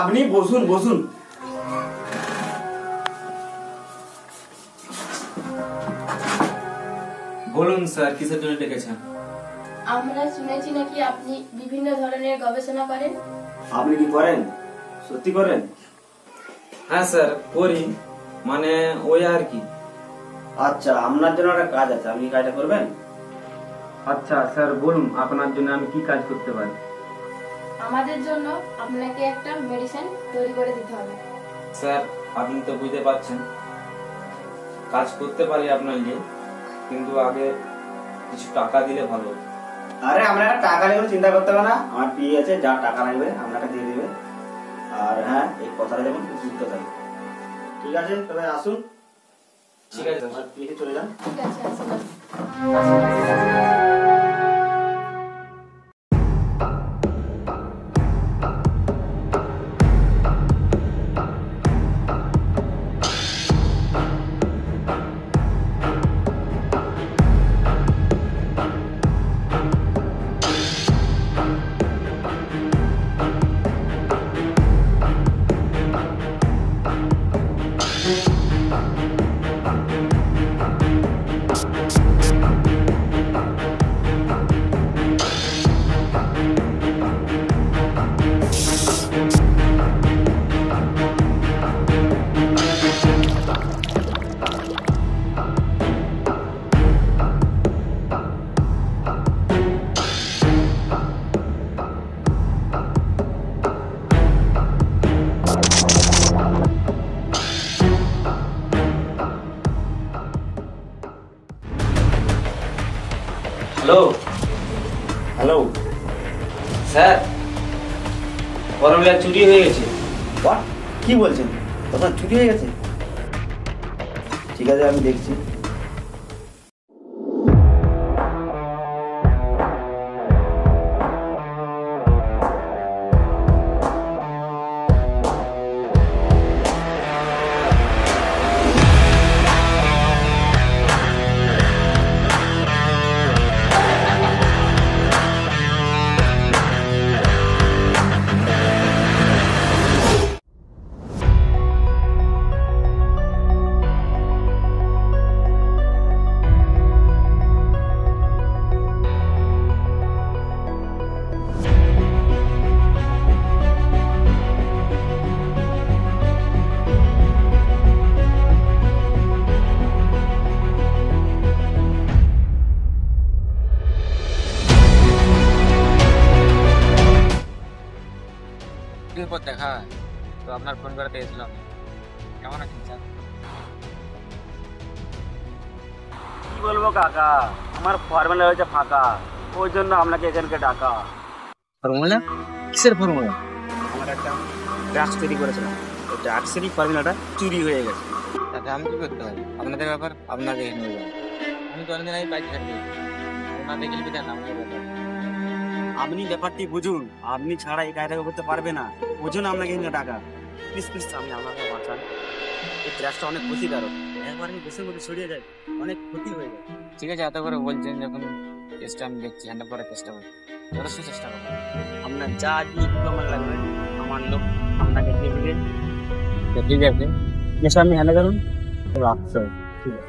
আপনি বসুন বসুন। বলুন স্যার, কিসের জন্য ডেকেছেন? আমরা শুনেছি নাকি আপনি বিভিন্ন ধরনের গবেষণা করেন। আপনি কি করেন? সত্যি করেন? হ্যাঁ স্যার করি, মানে ওই আর কি। আচ্ছা, আপনার জন্য একটা কাজ আছে, আপনি কাজটা করবেন? আচ্ছা স্যার বলুন, আপনার জন্য আমি কি কাজ করতে পারি? আমাদের জন্য আপনাকে একটা মেডিসিন তৈরি করে দিতে হবে। স্যার আপনি তো বুঝতে পারছেন, কাজ করতে পারি আপনার নিয়ে, কিন্তু আগে কিছু টাকা দিলে ভালো। আরে আপনার টাকা নিয়ে চিন্তা করতে হবে না, আমার পিএ আছে, যা টাকা লাগবে আপনাকে দিয়ে দিবে। আর হ্যাঁ, এই কথাটা যেমন যুক্ত থাকে। ঠিক আছে, তবে আসুন। ঠিক আছে স্যার, পিএ চলে যান। ঠিক আছে, আসুন। হ্যালো হ্যালো স্যার, ফর্মুলা চুরি হয়ে গেছে। হোয়াট? কি বলছেন? তখন চুরি হয়ে গেছে? ঠিক আছে, আমি দেখছি। পর দেখা তো আপনার ফোন করে পেয়েছিলাম। কেমন আছেন স্যার? কি বলবো কাকা, আমার ফর্মুলা হয়েছে ফাঁকা, ওই জন্য আপনাকে এখানকে ডাকা। ফর্মুলা? কিসের ফর্মুলা? আমার একটা ড্রাগস তৈরি করেছিলাম, ওই ড্রাগসেরই ফর্মুলাটা চুরি হয়ে গেছে। তাতে আমি কি করতে পারি? আপনাদের ব্যাপার আপনাদের নিয়ে যাবেন। আমি তো অনেকদিন আগে বাইক ছাড়তে না দেখলে কি জানা আমাদের ব্যাপার। আপনি ব্যাপারটি বুঝুন, আপনি ছাড়া এই কাজটা করতে পারবে না, বুঝুন আপনাকে এখানে ডাকা। প্লিজ প্লিজ, আমি আমাকে বাঁচান, এই ড্রাগসটা অনেক ক্ষতিকারক, একবার আমি দেশের মধ্যে ছড়িয়ে যায় অনেক ক্ষতি হয়ে যায়। ঠিক আছে, এত করে বলছেন যখন, চেষ্টা আমি দেখছি, হ্যান্ডেল করার চেষ্টা করছি, যথেষ্ট চেষ্টা করবো। আপনার যা ইকুইপমেন্ট লাগবে আমার লোক আপনাকে দিয়ে দিবে। ঠিক আছে, যেসব আপনি হ্যান্ডেল করুন, রাখতে ঠিক আছে।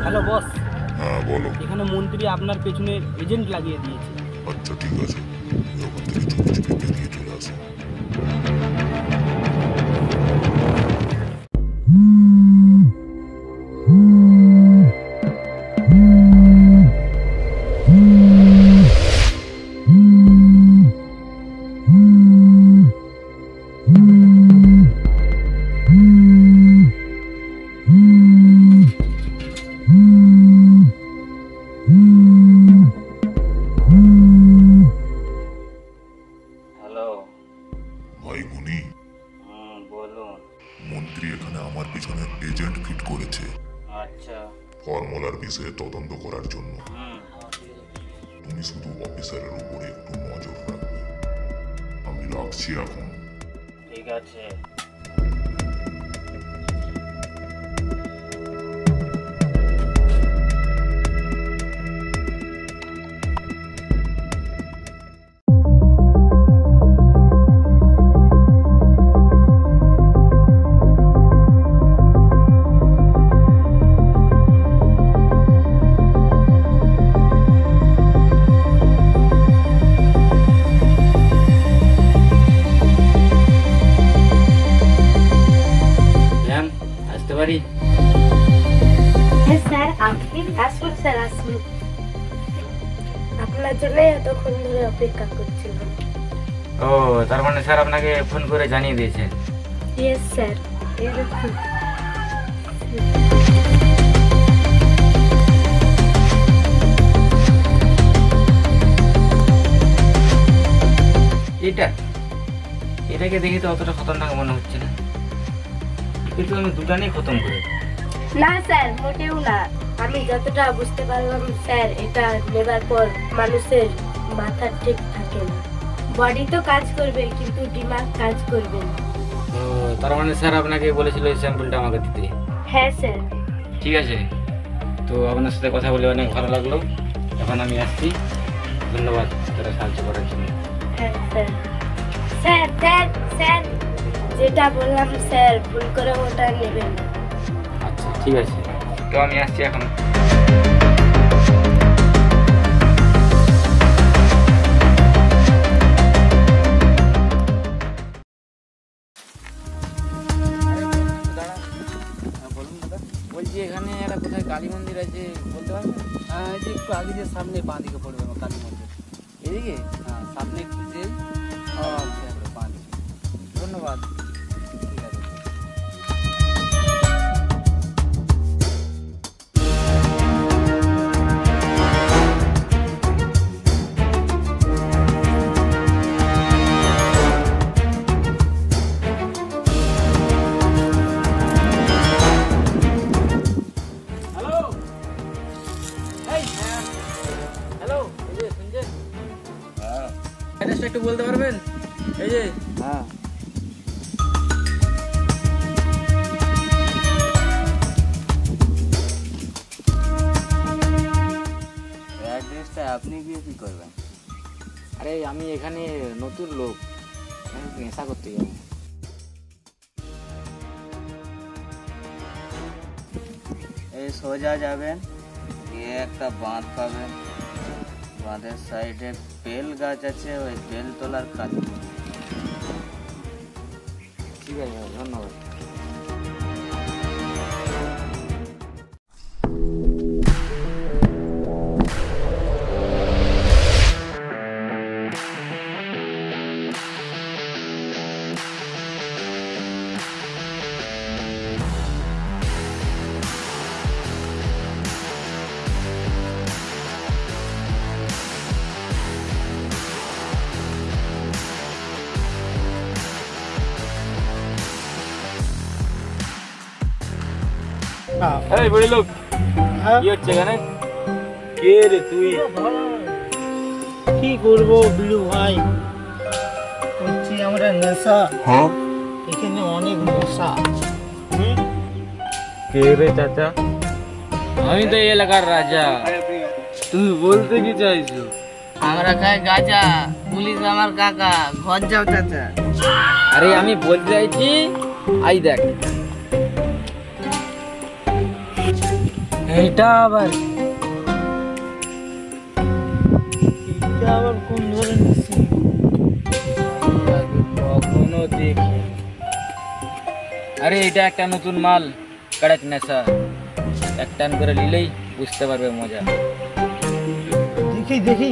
Hello boss. হ্যাঁ বলো। এখানে মন্ত্রী আপনার পেছনে এজেন্ট লাগিয়ে দিয়েছে। আচ্ছা ঠিক আছে, ওখান থেকে চুপি চুপি বেরিয়ে চলে আসো। ভাই মুনি, বলুন। মন্ত্রী এখানে আমার পিছনে এজেন্ট ফিট করেছে আচ্ছা। ফর্মুলার বিষয়ে তদন্ত করার জন্য। তুমি শুধু অফিসারের উপরে একটু নজর রাখবে। আমি রাখছি এখন। ঠিক আছে। পারি? হ্যাঁ স্যার, আপনি আসুন স্যার, আসুন। আপনার জন্য এতক্ষণ ধরে অপেক্ষা করছিলাম। ও, তার মানে স্যার আপনাকে ফোন করে জানিয়ে দিয়েছে? Yes sir. এই দেখুন। এটাকে দেখে তো অতটা খতরনাক মনে হচ্ছে না। কিন্তু আমি দুটা নিয়ে খতম করে। না স্যার, মোটেও না। আমি যতটা বুঝতে পারলাম স্যার, এটা নেবার পর মানুষের মাথা ঠিক থাকে না। বডি তো কাজ করবে কিন্তু দিমাগ কাজ করবে না। ও, তার মানে স্যার আপনাকে বলেছিল এই স্যাম্পলটা আমাকে দিতে? হ্যাঁ স্যার। ঠিক আছে, তো আপনার সাথে কথা বলে অনেক ভালো লাগলো। এখন আমি আসছি। ধন্যবাদ তারা সাহায্য করার জন্য। হ্যাঁ স্যার। স্যার স্যার স্যার, যেটা বললাম স্যার, ভুল করে ওটা নেবেন না। আচ্ছা ঠিক আছে, তো আমি আসছি এখন। বলছি এখানে একটা কোথায় কালী মন্দির আছে, বলতে পারবেন? হ্যাঁ, এই যে একটু আগে যে সামনে বাঁ দিকে পড়বে আমার কালী মন্দির। এদিকে? হ্যাঁ, সামনে একটু যে আচ্ছা, বাঁ দিকে। ধন্যবাদ। ঠিক আছে। হ্যালো, এই যে শুনছেন? অ্যাড্রেসটা একটু বলতে পারবেন? এই যে হ্যাঁ, অ্যাড্রেসটা আপনি গিয়ে কি করবেন? আরে আমি এখানে নতুন লোক, এখানে নেশা করতে যাবো। এই সোজা যাবেন, গিয়ে একটা বাঁধ পাবেন। বাঁধের সাইডে বেল গাছ আছে, ওই বেল তোলার কাজ। ঠিক আছে, ধন্যবাদ। এই বড়ি লোক, কি হচ্ছে এখানে? কে রে তুই? কি করবো বিলু ভাই, করছি আমরা নেশা। এখানে অনেক মশা। কে রে চাচা? আমি তো এই এলাকার রাজা। তুমি বলতে কি চাইছো? আমরা খাই গাঁজা, পুলিশ আমার কাকা, ঘর যাও চাচা। আরে আমি বলতে চাইছি, আই দেখ এইটা আবার এটা আবার কোন ধরনের সিন? কখনো দেখি। আরে এটা একটা নতুন মাল, কড়ক নেশা। এক টান করে নিলেই বুঝতে পারবে মজা। দেখি দেখি।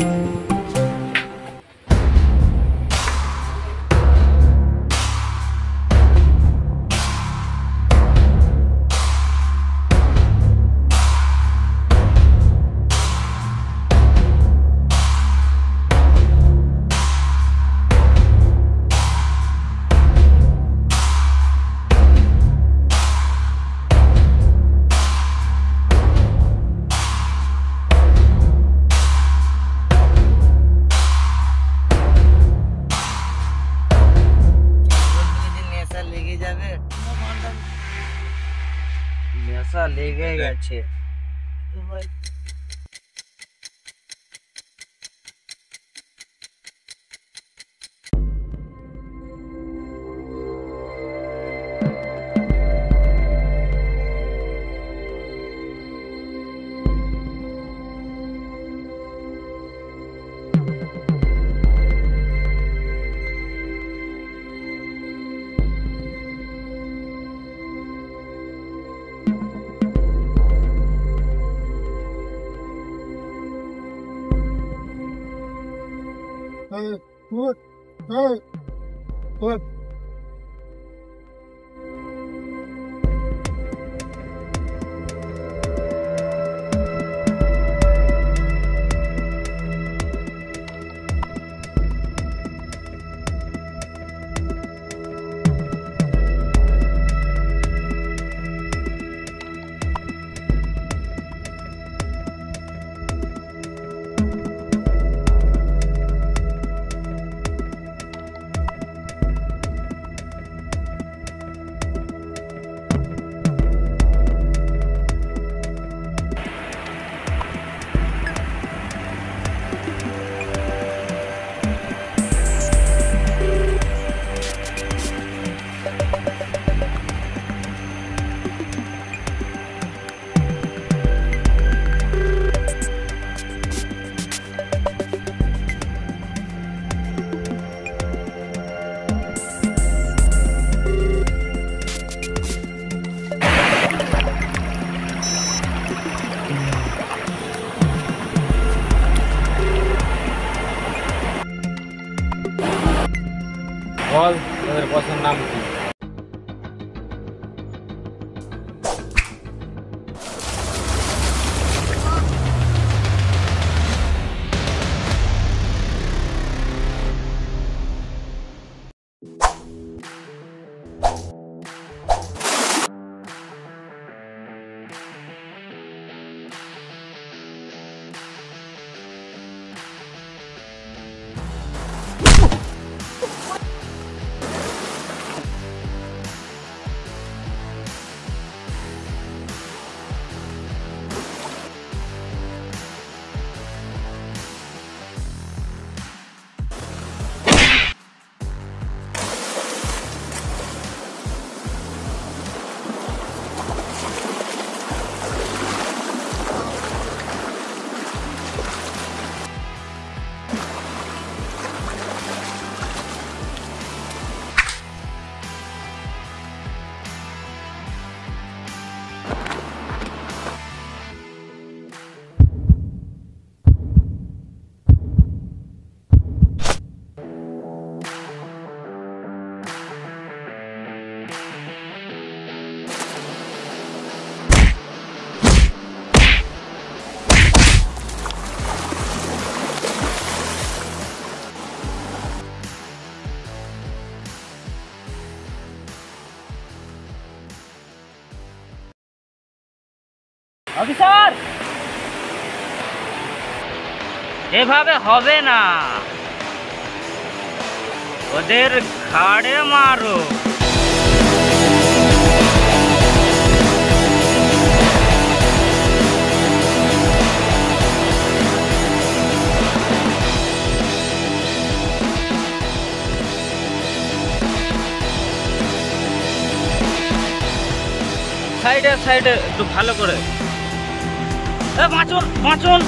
নেশা লেগে যাবে। নেশা লেগে গেছে। বল তোদের বসের নাম কি? অফিসার, এভাবে হবে না, ওদের ঘাড়ে মারো। সাইডে সাইডে একটু ভালো করে। বাঁচুন বাঁচুন।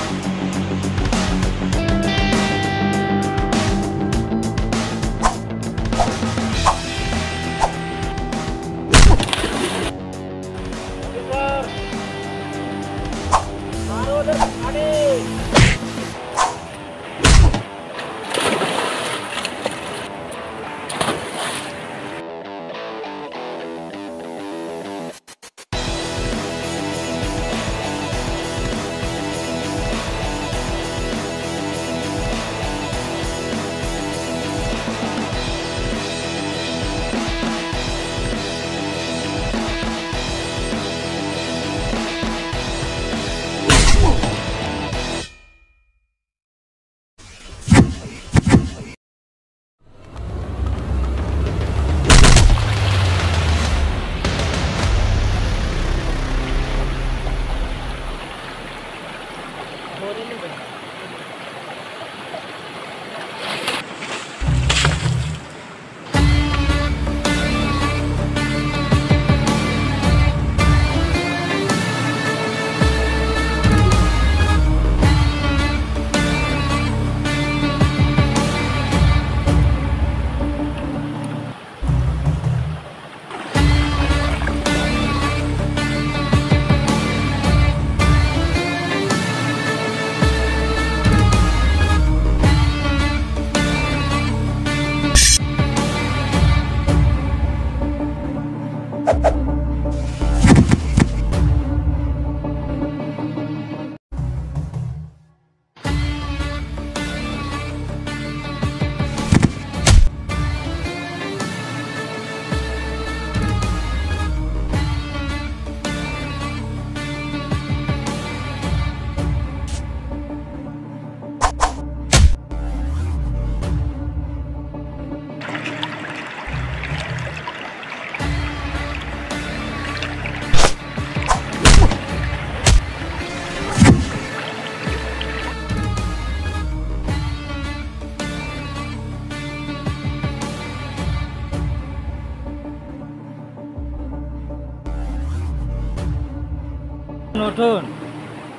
ওঠুন,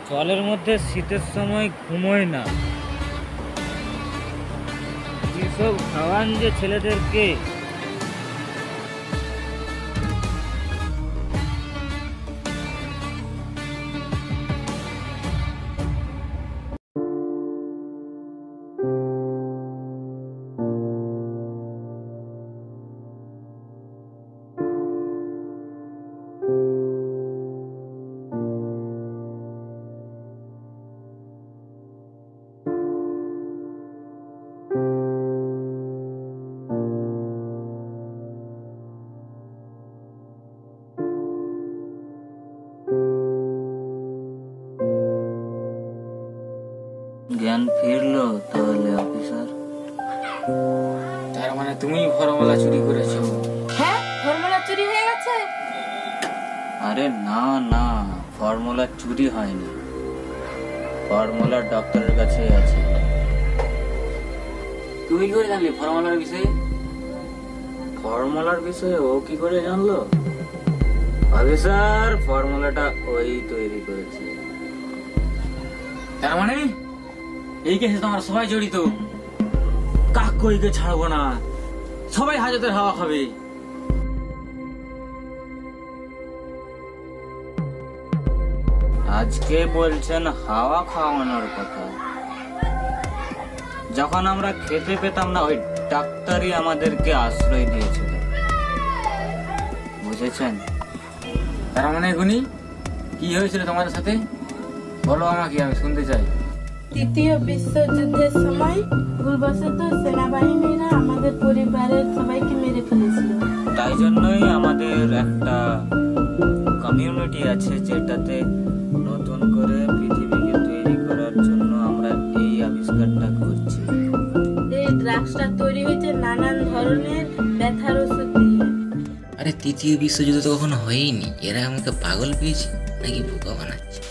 জলের মধ্যে শীতের সময় ঘুমোয় না। যেসব খাওয়ান যে ছেলেদেরকে, জ্ঞান ফিরলো তাহলে অফিসার? তার মানে তুমি ফর্মুলা চুরি করেছো? হ্যাঁ, ফর্মুলা চুরি হয়ে গেছে। আরে না না, ফর্মুলা চুরি হয়নি, ফর্মুলা ডক্টরের কাছে আছে। তুমি কি করে জানলে ফর্মুলার বিষয়ে? ফর্মুলার বিষয়ে ও কি করে জানলো? অফিসার, ফর্মুলাটা ওই তৈরি করেছে। তার মানে এই কেসে তোমার সবাই জড়িত। কাক কইকে ছাড়বো না, সবাই হাজতের হাওয়া খাবে। আজকে বলছেন হাওয়া খাওয়ানোর কথা? যখন আমরা খেতে পেতাম না, ওই ডাক্তারই আমাদেরকে আশ্রয় দিয়েছিল, বুঝেছেন? তার মানে গুনি কি হয়েছিল তোমাদের সাথে? বলো আমাকে, আমি শুনতে চাই। তৃতীয় বিশ্বযুদ্ধের সময় ভুলবশত সেনাবাহিনীরা আমাদের পরিবারের সবাইকে মেরে ফেলেছিল। তাই জন্যই আমাদের একটা কমিউনিটি আছে, যেটাতে নতুন করে পৃথিবীকে তৈরি করার জন্য আমরা এই আবিষ্কারটা করছি। এই ড্রাগসটা তৈরি হয়েছে নানান ধরনের ব্যথার ওষুধ দিয়ে। আরে তৃতীয় বিশ্বযুদ্ধ তো কখনো হয়নি, এরা আমাকে পাগল পেয়েছে নাকি বোকা বানাচ্ছে?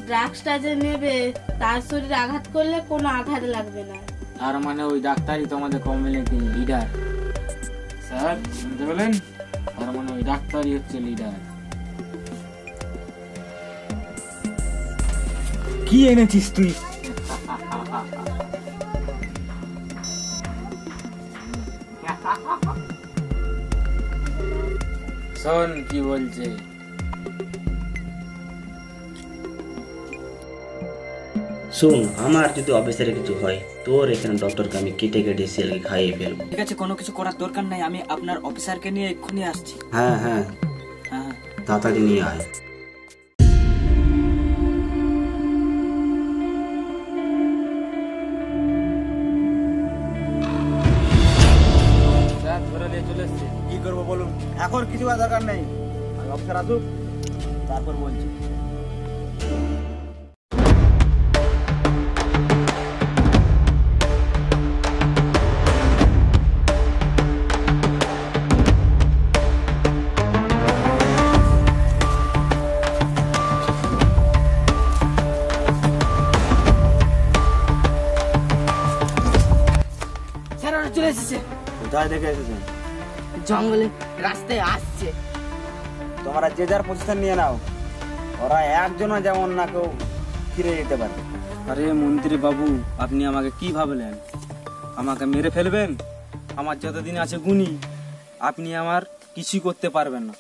ড্রাগসটা যে নেবে তার শরীরে আঘাত করলে কোনো আঘাত লাগবে না। তার মানে ওই ডাক্তারই তো আমাদের কমিউনিটির লিডার। স্যার শুনতে পেলেন? তার মানে ওই ডাক্তারই হচ্ছে লিডার। কি এনেছিস তুই? শোন কি বলছে। শোন, আমার যদি অফিসারে কিছু হয়, তোর এখানে ডক্টরকে আমি কেটে কেটে সেলকে খাইয়ে ফেলবো। ঠিক আছে, কোনো কিছু করার দরকার নাই, আমি আপনার অফিসারকে নিয়ে এক্ষুনি আসছি। হ্যাঁ হ্যাঁ, হ্যাঁ, তাড়াতাড়ি নিয়ে আয়। স্যার ধরে নিয়ে চলে এসছে। কি করবো বলুন? এখন কিছু দরকার নেই, অফিসার আসুক তারপর বলছি। স্যার ওরা চলে এসেছে। কোথায় দেখে এসেছেন? জঙ্গলে রাস্তায় আসছে। তোমরা যে যার পজিশন নিয়ে নাও, ওরা একজনও যেমন না কেউ ফিরে যেতে পারে। আরে মন্ত্রী বাবু, আপনি আমাকে কি ভাবলেন? আমাকে মেরে ফেলবেন? আমার যতদিন আছে গুনি, আপনি আমার কিছুই করতে পারবেন না।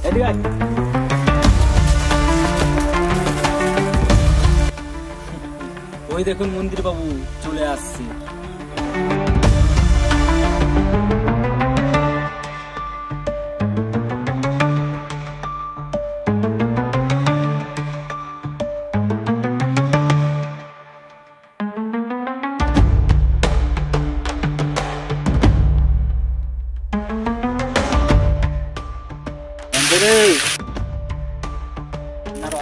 এদিকে আয়। ওই দেখুন মন্ত্রী বাবু চলে আসছে।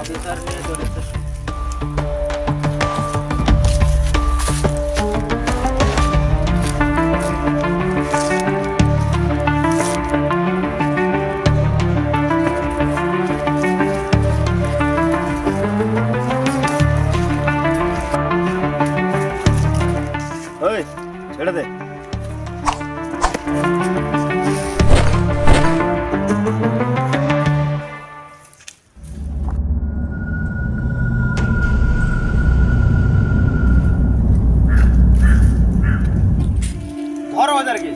অফিসার নিয়ে চলে এসেছে। ছেড়ে দে। ধরো ওদেরকে।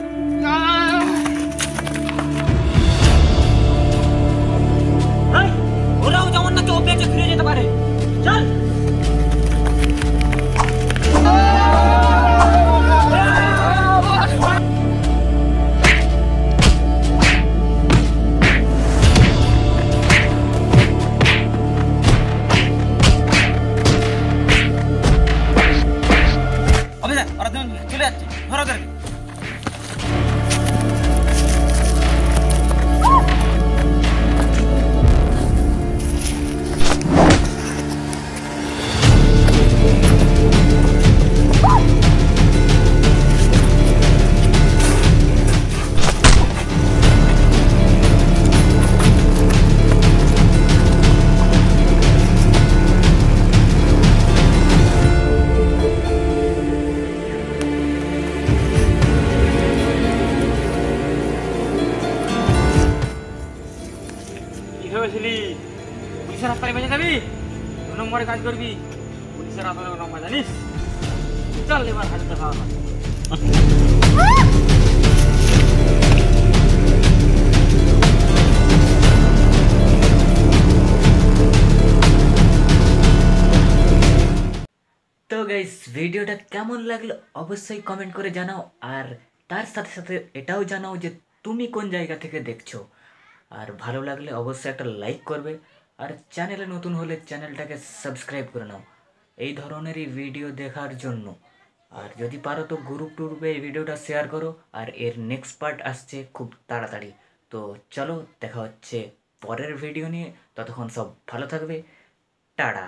ওরাও যেমন না কেউ বেঁচে ফিরে যেতে পারে। চল। অফিসার ওরা চলে যাচ্ছে, ধরো ওদেরকে। কি ভেবেছিলি পুলিশের হাততালি বেঁচে যাবি? 2 নম্বরে কাজ করবি, পুলিশের হাততালি নম্বর জানিস? চল এবার হাতে খাওয়া হয়। তো গাইস ভিডিওটা কেমন লাগলো অবশ্যই কমেন্ট করে জানাও, আর তার সাথে সাথে এটাও জানাও যে তুমি কোন জায়গা থেকে দেখছো। আর ভালো লাগলে অবশ্যই একটা লাইক করবে, আর চ্যানেলে নতুন হলে চ্যানেলটাকে সাবস্ক্রাইব করে নাও এই ধরনেরই ভিডিও দেখার জন্য। আর যদি পারো তো গ্রুপ টুরুপে এই ভিডিওটা শেয়ার করো, আর এর নেক্সট পার্ট আসছে খুব তাড়াতাড়ি। তো চলো দেখা হচ্ছে পরের ভিডিও নিয়ে, ততক্ষণ সব ভালো থাকবে, টাটা।